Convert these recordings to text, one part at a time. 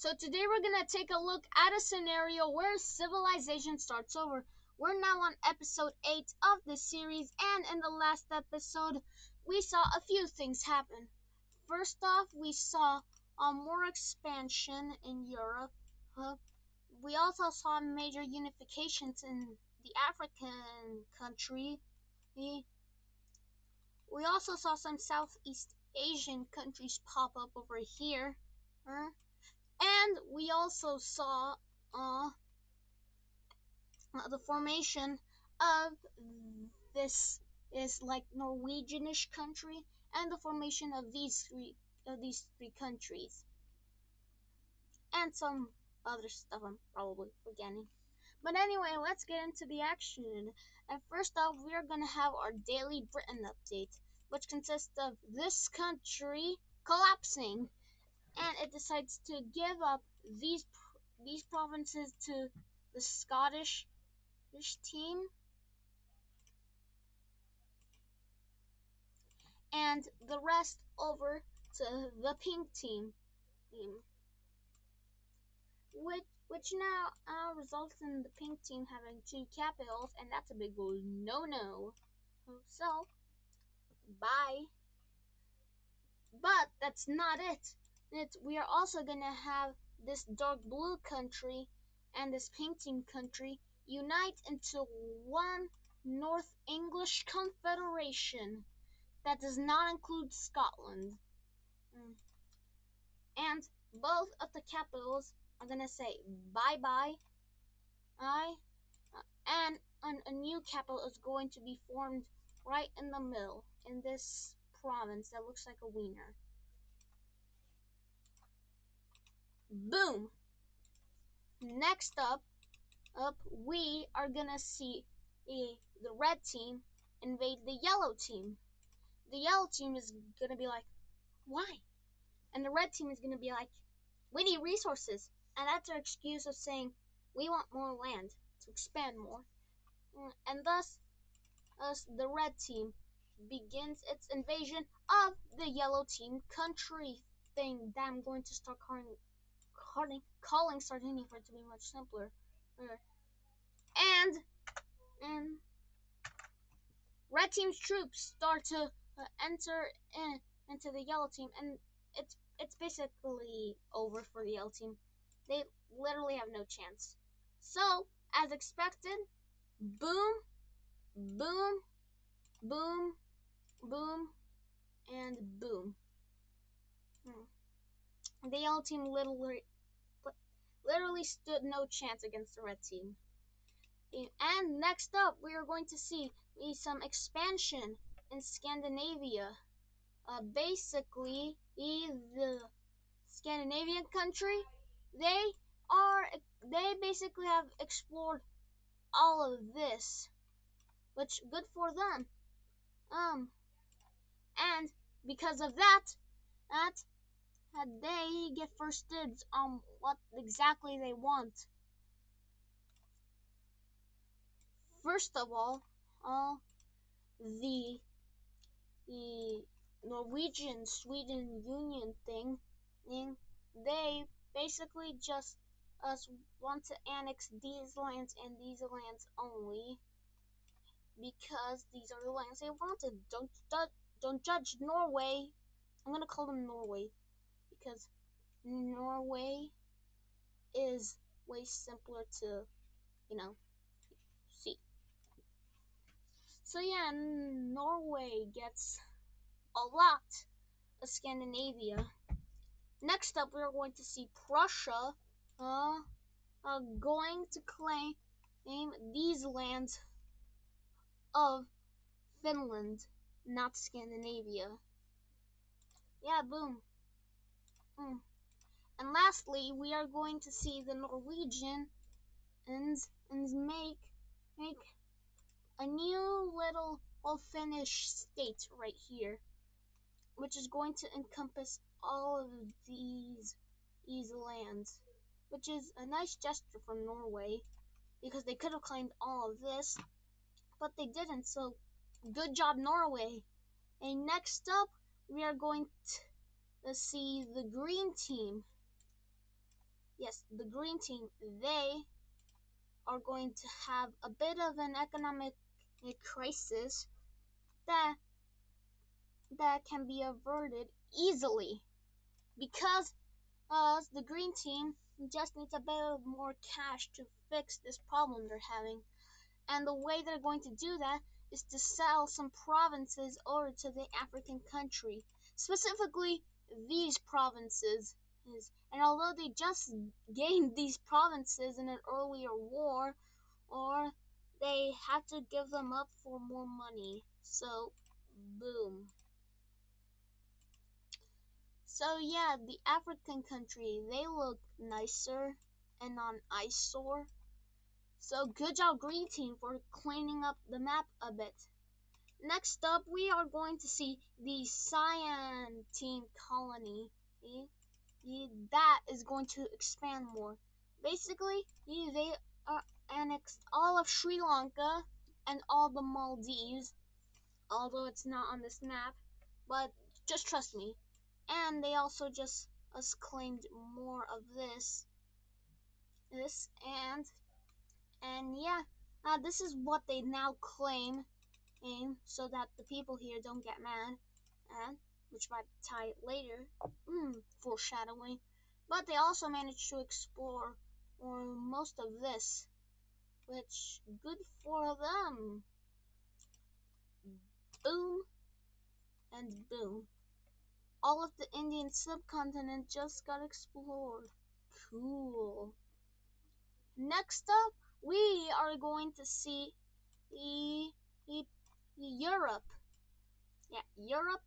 So today we're gonna take a look at a scenario where civilization starts over. We're now on episode 8 of the series, and in the last episode, we saw a few things happen. First off, we saw more expansion in Europe. We also saw major unifications in the African country. We also saw some Southeast Asian countries pop up over here. And we also saw the formation of this is like Norwegianish country, and the formation of these three countries, and some other stuff I'm probably forgetting. But anyway, let's get into the action. And first off, we are gonna have our daily Britain update, which consists of this country collapsing, and it decides to give up these provinces to the Scottish team, and the rest over to the pink team, which now results in the pink team having 2 capitals, and that's a big old no. So bye. But that's not it. We are also gonna have this dark blue country and this pink team country unite into one North English Confederation that does not include Scotland. And both of the capitals are gonna say bye. And a new capital is going to be formed right in the middle in this province that looks like a wiener. Boom! Next up, we are gonna see the red team invade the yellow team. The yellow team is gonna be like, why? And the red team is gonna be like, we need resources. And that's our excuse of saying we want more land to expand more. And thus the red team begins its invasion of the yellow team country thing that I'm going to start calling Sardinia for it to be much simpler. And red team's troops start to enter into the yellow team, and it's basically over for the yellow team. They literally have no chance. So, as expected, boom, boom, boom, boom, and boom. The yellow team literally stood no chance against the red team. And next up, we are going to see some expansion in Scandinavia. Basically, the Scandinavian country, they basically have explored all of this, which good for them. And because of that, they get first dibs on what exactly they want. First of all, the Norwegian Sweden Union thing, they basically just want to annex these lands and these lands only, because these are the lands they wanted. Don't judge Norway. I'm gonna call them Norway because Norway is way simpler to, see. So yeah, Norway gets a lot of Scandinavia. Next up, we're going to see Prussia going to claim these lands of Finland, not Scandinavia. Yeah, boom. And lastly, we are going to see the Norwegians make a new little Finnish state right here, which is going to encompass all of these lands, which is a nice gesture from Norway, because they could have claimed all of this, but they didn't. So good job, Norway. And next up, we are going to see the green team. yes, the green team, they are going to have a bit of an economic crisis that can be averted easily because the green team just needs a bit more cash to fix this problem they're having. And the way they're going to do that is to sell some provinces over to the African country, specifically these provinces. And although they just gained these provinces in an earlier war, or they had to give them up for more money. So, boom. So yeah, the African country, they look nicer and non eyesore. So good job Green Team for cleaning up the map a bit. Next up, we are going to see the Cyan Team colony. That is going to expand more. Basically, they annexed all of Sri Lanka and all the Maldives, although it's not on this map, but just trust me. And they also just claimed more of this, and yeah, this is what they now claim, so that the people here don't get mad, and which might tie it later. Foreshadowing. But they also managed to explore most of this, which good for them. Boom and boom. All of the Indian subcontinent just got explored. Cool. Next up, we are going to see the, the, the Europe. Yeah, Europe.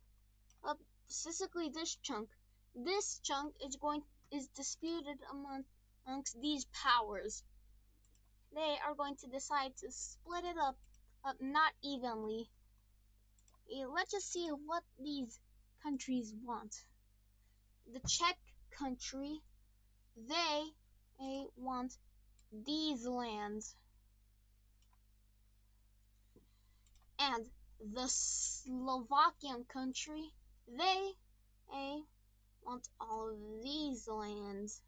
Specifically this chunk. This chunk is disputed amongst these powers. They are going to decide to split it up not evenly. Let's just see what these countries want. The Czech country, they want these lands, and the Slovakian country, they want all of these lands,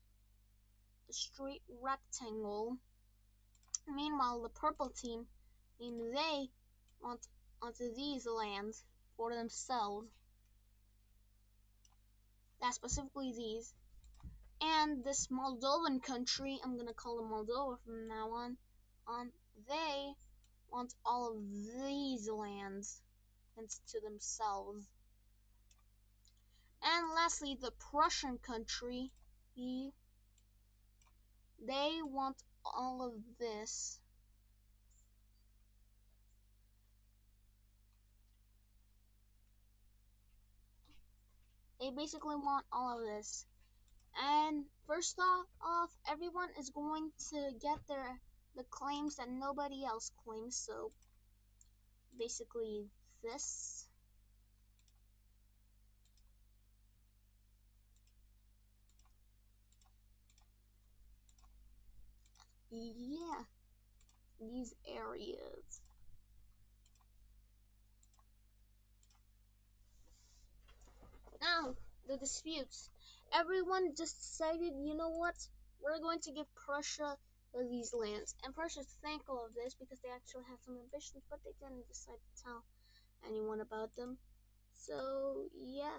a straight rectangle. Meanwhile, the purple team, they want onto these lands for themselves. That's specifically these. And this Moldovan country, I'm gonna call them Moldova from now on, they want all of these lands to themselves. And lastly, the Prussian country, they want all of this. They basically want all of this. And first off, everyone is going to get the claims that nobody else claims. So basically this. Yeah, these areas. Now, the disputes. Everyone just decided, you know what? We're going to give Prussia these lands. And Prussia's thankful of this because they actually had some ambitions, but they didn't decide to tell anyone about them. So, yeah.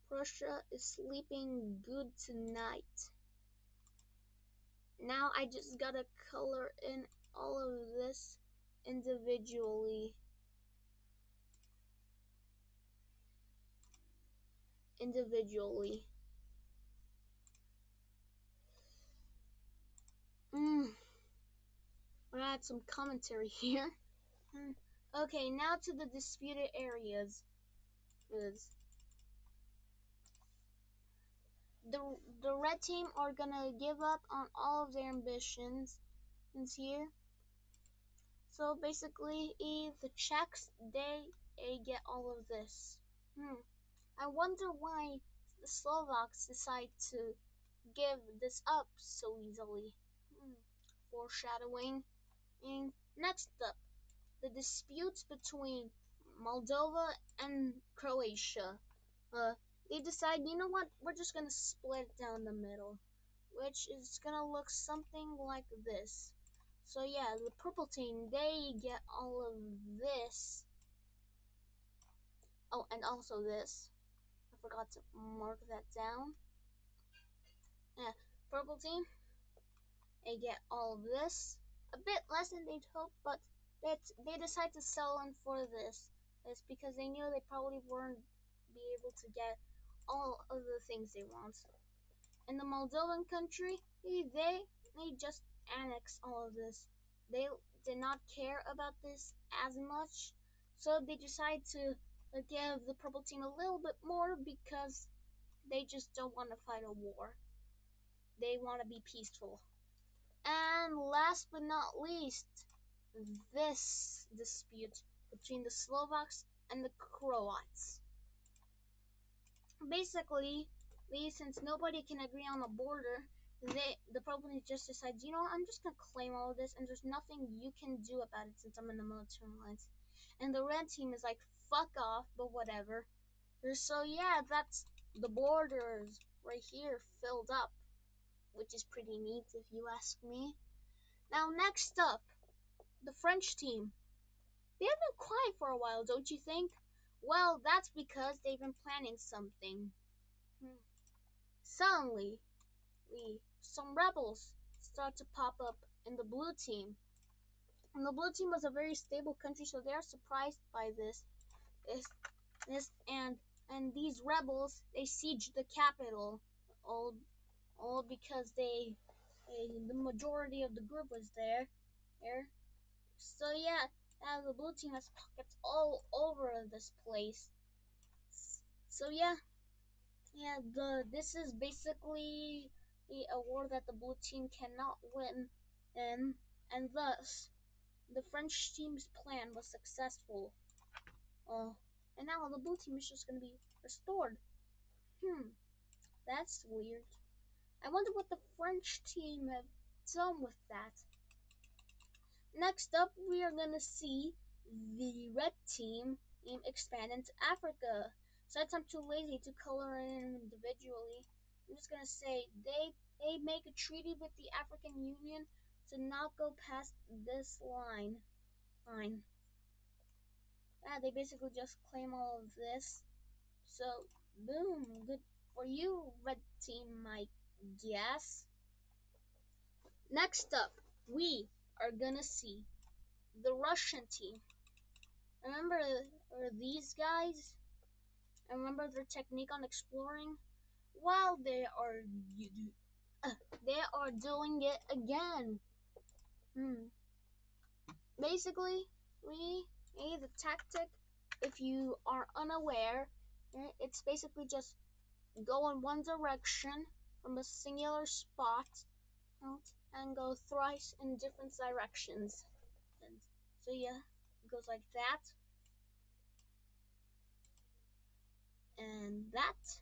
Prussia is sleeping good tonight. Now I just gotta color in all of this individually. I'll add some commentary here. Okay, now to the disputed areas. The red team are gonna give up on all of their ambitions here. So basically, the Czechs, they get all of this. I wonder why the Slovaks decide to give this up so easily. Foreshadowing. And next up, the disputes between Moldova and Croatia. they decide, you know what, we're just gonna split it down the middle, which is gonna look something like this. So yeah, the purple team, they get all of this. Oh, and also this. I forgot to mark that down. Yeah, purple team, they get all of this. A bit less than they'd hoped, but they decide to sell in for this. It's because they knew they probably weren't be able to get all of the things they want. In the Moldovan country, they just annexed all of this. They did not care about this as much, so they decided to give the purple team a little bit more because they just don't want to fight a war. They want to be peaceful. And last but not least, this dispute between the Slovaks and the Croats. Basically, since nobody can agree on a border, the problem just decides, you know what, I'm just gonna claim all of this, and there's nothing you can do about it since I'm in the military lines. And the red team is like, fuck off, but whatever. So yeah, that's the borders right here filled up, which is pretty neat if you ask me. Now next up, the French team. They have been quiet for a while, don't you think? Well, that's because they've been planning something. Suddenly, some rebels start to pop up in the blue team. And the blue team was a very stable country, so they're surprised by this, this, and these rebels, they siege the capital, all, all because the majority of the group was there. So yeah, now the blue team has pockets all over this place. So yeah, this is basically a war that the blue team cannot win, and thus the French team's plan was successful. Uh, and now the blue team is just gonna be restored. That's weird. I wonder what the French team have done with that. Next up, we are gonna see the red team expand into Africa. Since I'm too lazy to color in individually, I'm just gonna say they make a treaty with the African Union to not go past this line. Yeah, they basically just claim all of this. So boom, good for you, red team, I guess. Next up, we are gonna see the Russian team. Remember these guys? Remember their technique on exploring? Well, uh, they are doing it again. Basically, the tactic, if you are unaware, it's basically just go in one direction from a singular spot and go thrice in different directions. And so yeah, it goes like that and that.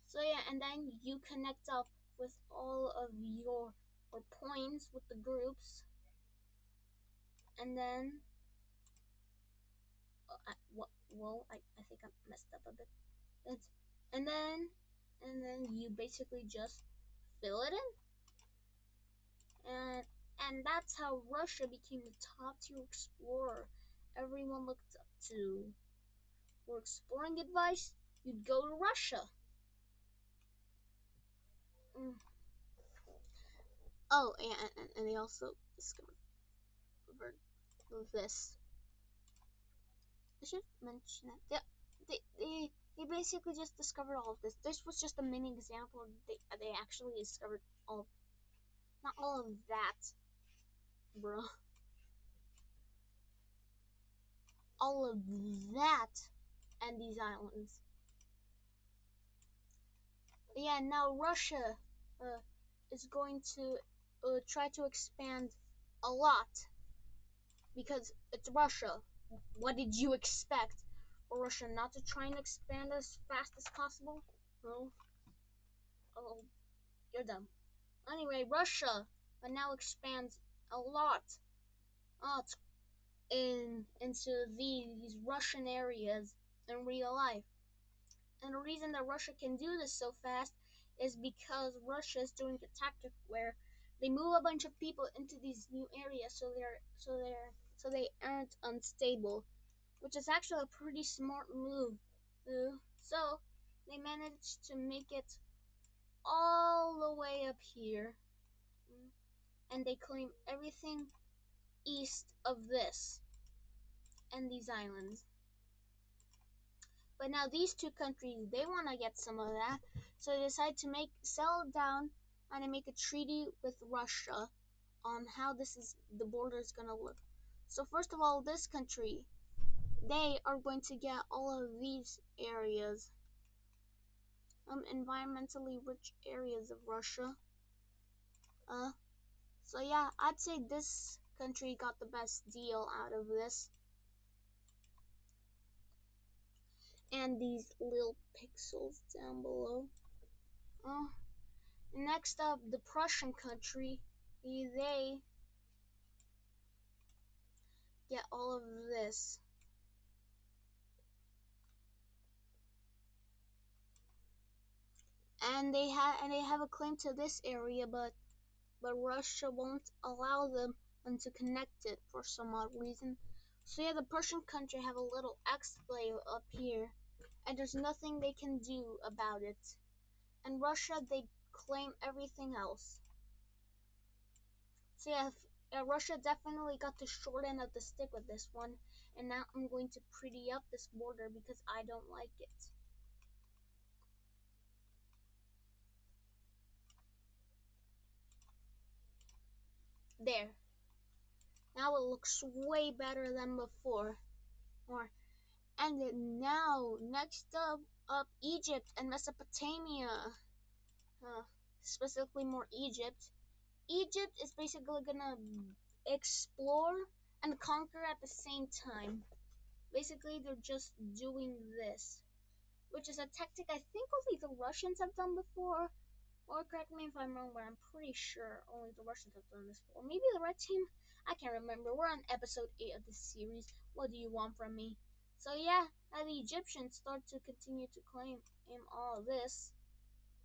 So yeah, and then you connect up with all of your points with the groups, and then I think I messed up a bit. It's, and then you basically just fill it in, and that's how Russia became the top tier explorer. Everyone looked up to. For exploring advice, you'd go to Russia. Mm. Oh, and they also discovered this. I should mention that. Yeah, they basically just discovered all of this. This was just a mini example. They actually discovered all, not all of that, bro. All of that and these islands. Yeah, now Russia is going to try to expand a lot because it's Russia. What did you expect? For Russia not to try and expand as fast as possible? No. Oh, you're dumb. Anyway, Russia now expands a lot into these Russian areas in real life. And the reason that Russia can do this so fast is because Russia is doing a tactic where they move a bunch of people into these new areas so they aren't unstable, which is actually a pretty smart move. So they managed to make it all the way up here, and they claim everything east of this and these islands. But now these two countries, they want to get some of that, so they decide to settle down and make a treaty with Russia on how the border is gonna look. So first of all, this country, they are going to get all of these areas, environmentally rich areas of Russia. Uh, so yeah, I'd say this country got the best deal out of this. And these little pixels down below. Uh, Next up, the Prussian country. They get all of this. And they have a claim to this area, but Russia won't allow them to connect it for some odd reason. So yeah, the Prussian country have a little exclave up here, and there's nothing they can do about it. And Russia, they claim everything else. So yeah, Russia definitely got the short end of the stick with this one, and now I'm going to pretty up this border because I don't like it. There. Now it looks way better than before. Or and then now next up Egypt and Mesopotamia. Uh, Specifically more Egypt. Egypt is basically gonna explore and conquer at the same time. Basically, they're just doing this, which is a tactic I think only the Russians have done before. Or correct me if I'm wrong, but I'm pretty sure only the Russians have done this before. Maybe the red team? I can't remember. We're on episode 8 of this series. What do you want from me? So yeah, now the Egyptians start to continue to claim all this,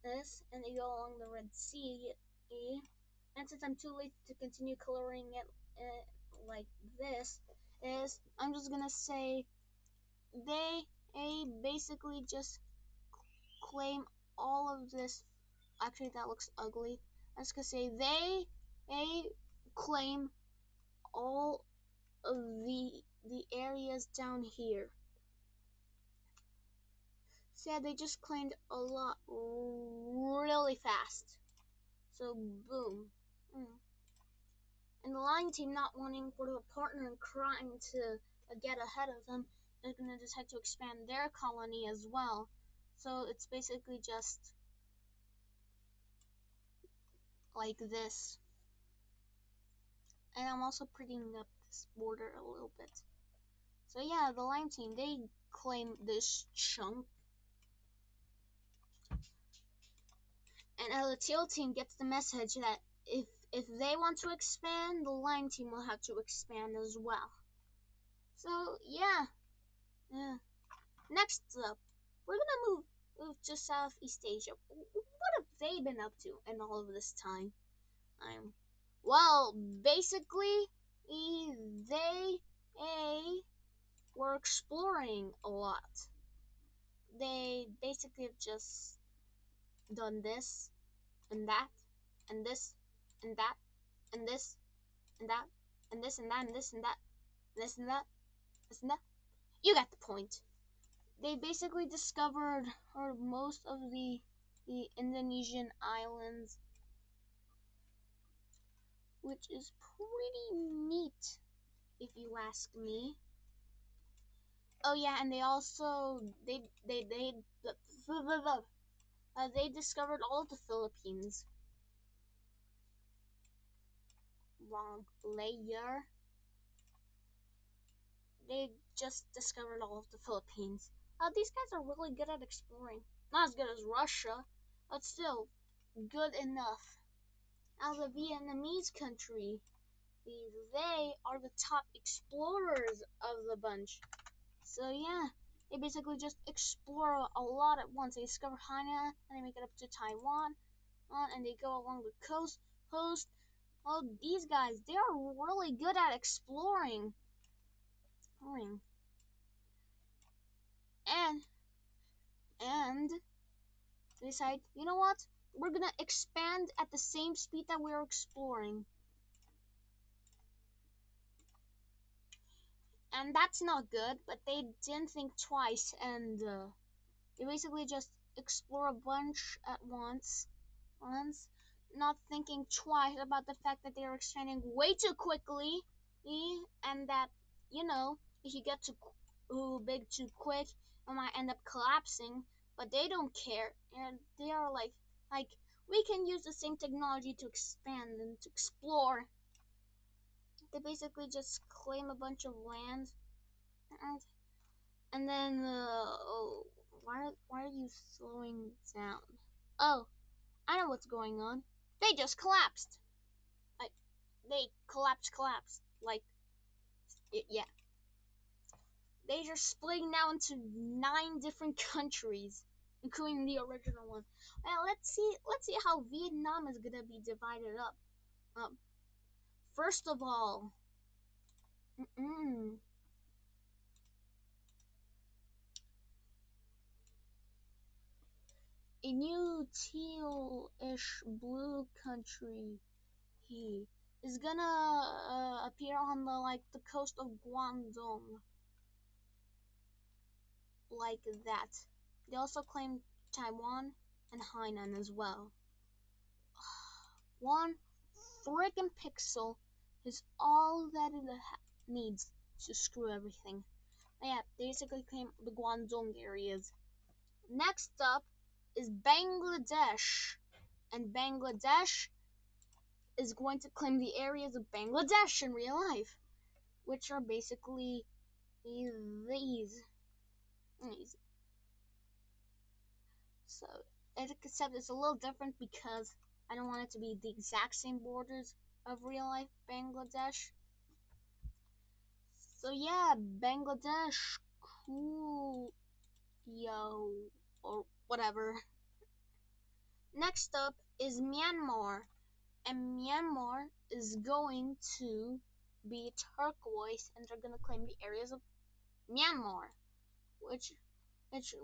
and they go along the Red Sea. And since I'm too late to continue coloring it like this, I'm just gonna say they basically just claim all of this. Actually, that looks ugly. I was gonna say they claim all of the areas down here. So yeah, they just claimed a lot really fast. So boom. And the Lion Team, not wanting for the partner in crime to get ahead of them, is gonna decide to expand their colony as well. So it's basically just like this. And I'm also prettying up this border a little bit. So yeah, the Lime Team, they claim this chunk. And the Teal Team gets the message that if they want to expand, the Lime Team will have to expand as well. So yeah. Next up, we're gonna move to Southeast Asia. What have they been up to in all of this time? Well, basically, they were exploring a lot. They basically have just done this and that and this and that and this and that and this and that and this and that and this and that this and that. You got the point. They basically discovered most of the Indonesian islands, which is pretty neat if you ask me. Oh yeah, and they also they discovered all of the Philippines. Wrong layer. They just discovered all of the Philippines. These guys are really good at exploring. Not as good as Russia, but still good enough. Now the Vietnamese country, they are the top explorers of the bunch. So yeah, they basically just explore a lot at once. They discover Hainan, and they make it up to Taiwan, and they go along the coast. Host, oh, these guys, they are really good at exploring. And and they decide, you know what? We're gonna expand at the same speed that we're exploring. And that's not good, but they didn't think twice, and they basically just explore a bunch at once, not thinking twice about the fact that they are expanding way too quickly, and that, if you get too big too quick, it might end up collapsing. But they don't care, and they are like we can use the same technology to expand and to explore. They basically just claim a bunch of land, and then oh, why are you slowing down? Oh, I know what's going on. They just collapsed. Like they collapsed. Like yeah, they are splitting now into 9 different countries, including the original one. Well, let's see how Vietnam is gonna be divided up. Um, First of all, mm-mm, a new teal-ish blue country he is gonna appear on the coast of Guangdong, like that. They also claim Taiwan and Hainan as well. One freaking pixel is all that it needs to screw everything. Yeah, they basically claim the Guangdong areas. Next up is Bangladesh, and Bangladesh is going to claim the areas of Bangladesh in real life, which are basically these. So, except it's a little different because I don't want it to be the exact same borders of real life Bangladesh. So yeah, Bangladesh, cool, yo, or whatever. Next up is Myanmar, and Myanmar is going to be turquoise, and they're gonna claim the areas of Myanmar, which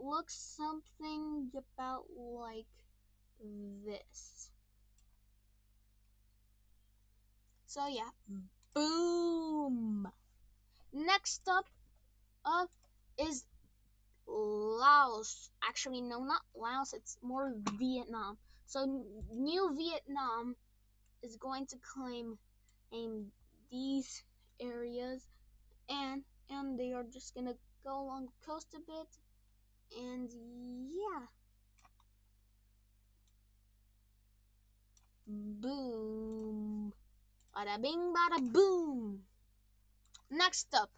looks something about like this. So yeah, boom. Next up is Laos. Actually, no, not Laos. It's more Vietnam. So New Vietnam is going to claim these areas, and they are just gonna go along the coast a bit, and yeah, boom, bada bing, bada boom. Next up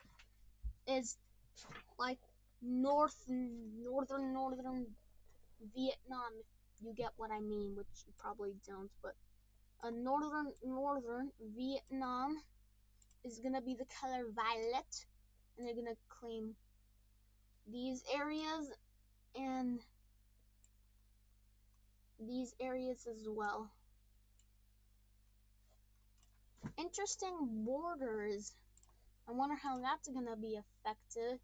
is like northern Vietnam, if you get what I mean, which you probably don't, but northern Vietnam is gonna be the color violet, and they're gonna claim these areas and these areas as well. Interesting borders. I wonder how that's gonna be affected.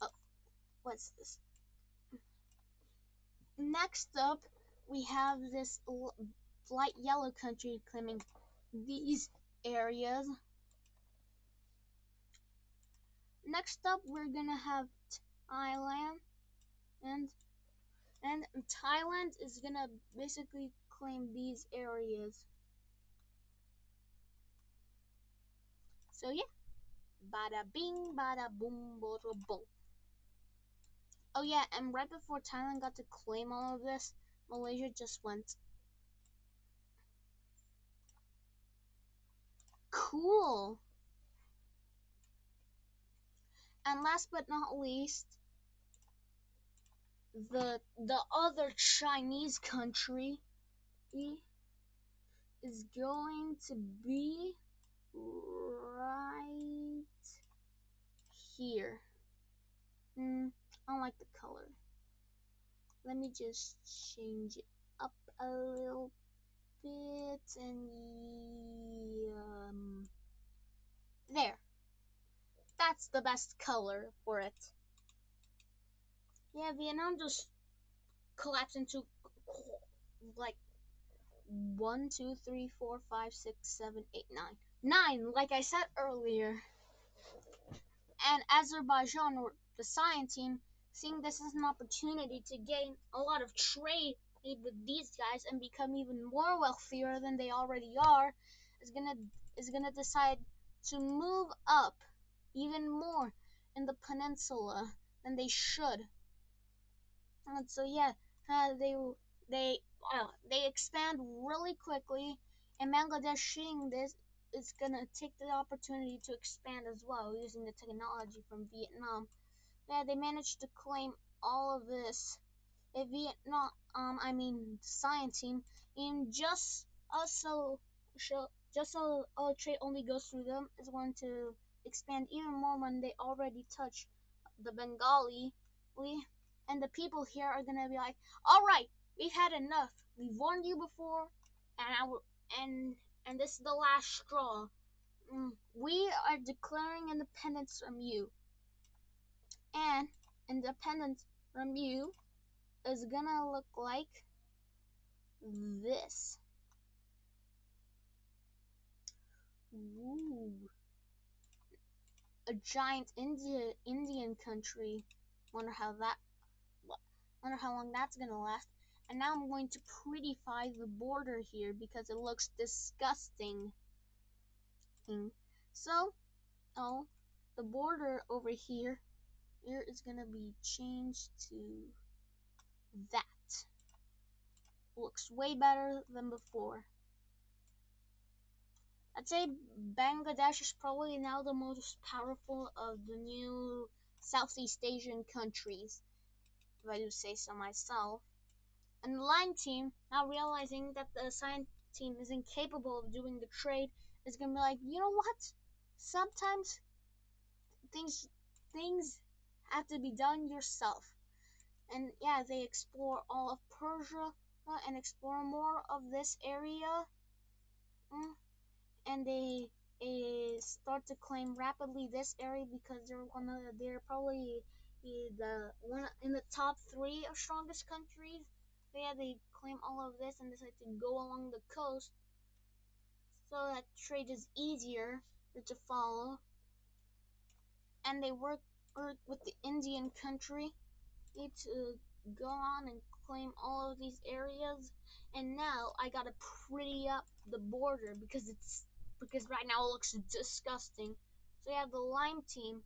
Oh, what's this? Next up, we have this light yellow country claiming these areas. Next up, we're gonna have Thailand, and Thailand is gonna basically claim these areas. So yeah, bada bing, bada boom, bada boom. Oh yeah, and right before Thailand got to claim all of this, Malaysia just went. Cool. And last but not least, the other Chinese country is going to be right here. I don't like the color. Let me just change it up a little bit and there. That's the best color for it. Yeah, Vietnam just collapsed into like 1, 2, 3, 4, 5, 6, 7, 8, 9. 9, like I said earlier. And Azerbaijan, or the science team, seeing this as an opportunity to gain a lot of trade with these guys and become even more wealthier than they already are, is gonna decide to move up even more in the peninsula than they should. And so yeah, they they they expand really quickly, and Bangladesh seeing this is gonna take the opportunity to expand as well using the technology from Vietnam. Yeah, they managed to claim all of this. Vietnam, the science team, in just so trade only goes through them is going to expand even more when they already touch the Bengali, and the people here are gonna be like, all right, we've had enough. We've warned you before, and and this is the last straw. We are declaring independence from you, and independence from you is gonna look like this. Ooh, a giant Indian country. Wonder how that. Wonder how long that's gonna last. And now I'm going to prettify the border here because it looks disgusting. So, oh, the border over here is gonna be changed to that. Looks way better than before. I'd say Bangladesh is probably now the most powerful of the new Southeast Asian countries, if I do say so myself. And the line team, now realizing that the science team is incapable of doing the trade, is gonna be like, you know what? Sometimes things have to be done yourself. And yeah, they explore all of Persia and explore more of this area. And they start to claim rapidly this area because they're probably the one in the top 3 of strongest countries. But yeah, they claim all of this and decide to go along the coast so that trade is easier to follow. And they work with the Indian country to go on and claim all of these areas. And now I gotta pretty up the border because right now it looks disgusting. So yeah, the lime team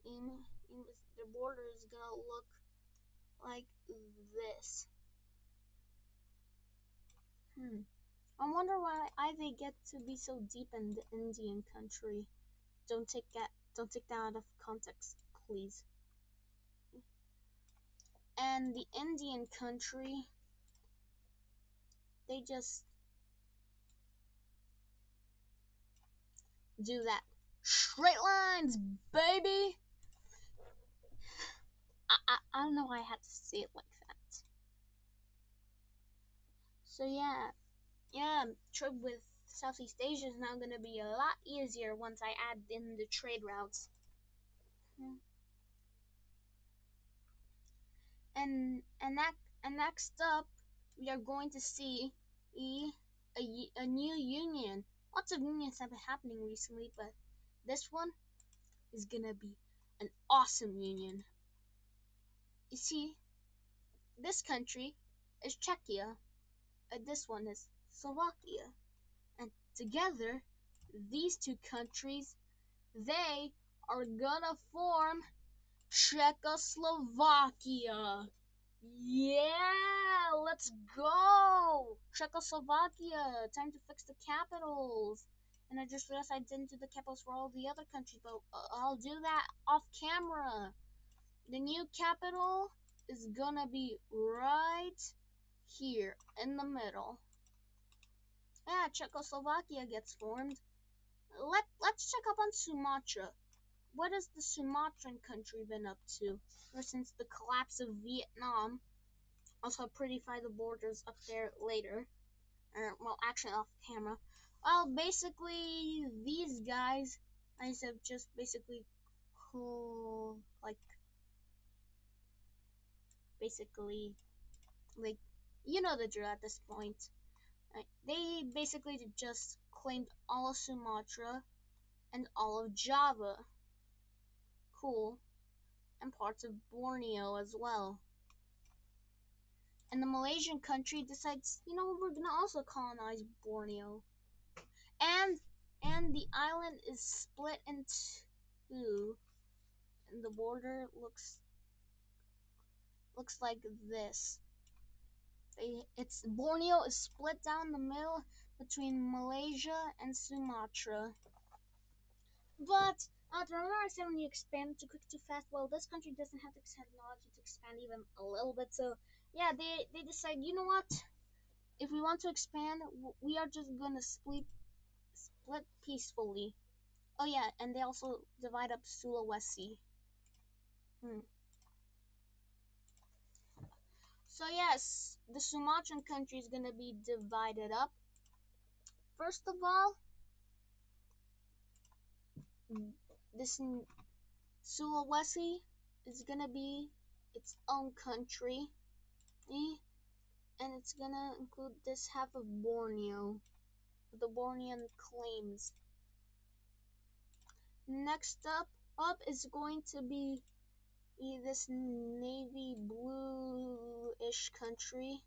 in the border is gonna look like this. I wonder why they get to be so deep in the Indian country. Don't take that out of context, please. And the Indian country, they just do that. Straight lines, baby! I don't know why I had to say it like that. So yeah, trade with Southeast Asia is now gonna be a lot easier once I add in the trade routes. And next up, we are going to see a new union. Lots of unions have been happening recently, but this one is gonna be an awesome union. You see, this country is Czechia, and this one is Slovakia. And together, these two countries, they are gonna form Czechoslovakia. Yeah, let's go! Czechoslovakia, time to fix the capitals. And I just realized I didn't do the capitals for all the other countries, but I'll do that off camera. The new capital is gonna be right here in the middle. Yeah, Czechoslovakia gets formed. Let's check up on Sumatra. What has the Sumatran country been up to ever since the collapse of Vietnam? Also, prettify the borders up there later. Well, actually off camera. Well, basically, these guys have just basically cool, like, basically, like, you know the drill at this point. They basically just claimed all of Sumatra and all of Java. Cool. And parts of Borneo as well. And the Malaysian country decides, we're gonna also colonize Borneo. And the island is split in two. And the border looks like this. It's Borneo is split down the middle between Malaysia and Sumatra. But remember I said when you expand too quick too fast? Well, this country doesn't have the technology to expand even a little bit. So yeah, they decide, you know what? If we want to expand, we are just gonna split peacefully. Oh yeah, and they also divide up Sulawesi. Hmm. So yes, the Sumatran country is gonna be divided up. First of all, this Sulawesi is gonna be its own country, and it's gonna include this half of Borneo, the Bornean claims. Next up is going to be this navy blue-ish country,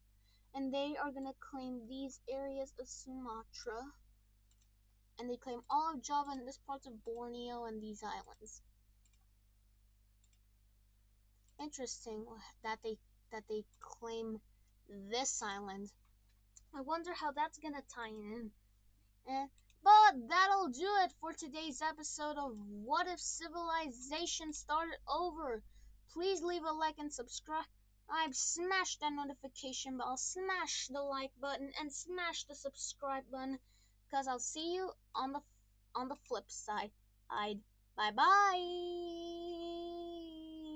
and they are gonna claim these areas of Sumatra, and they claim all of Java and this parts of Borneo and these islands. Interesting that they claim this island. I wonder how that's gonna tie in. But that'll do it for today's episode of What If Civilization Started Over. Please leave a like and subscribe. Smash that notification bell, smash the like button, and smash the subscribe button. Cause I'll see you on the flip side. Bye bye.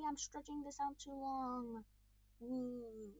I'm stretching this out too long. Woo.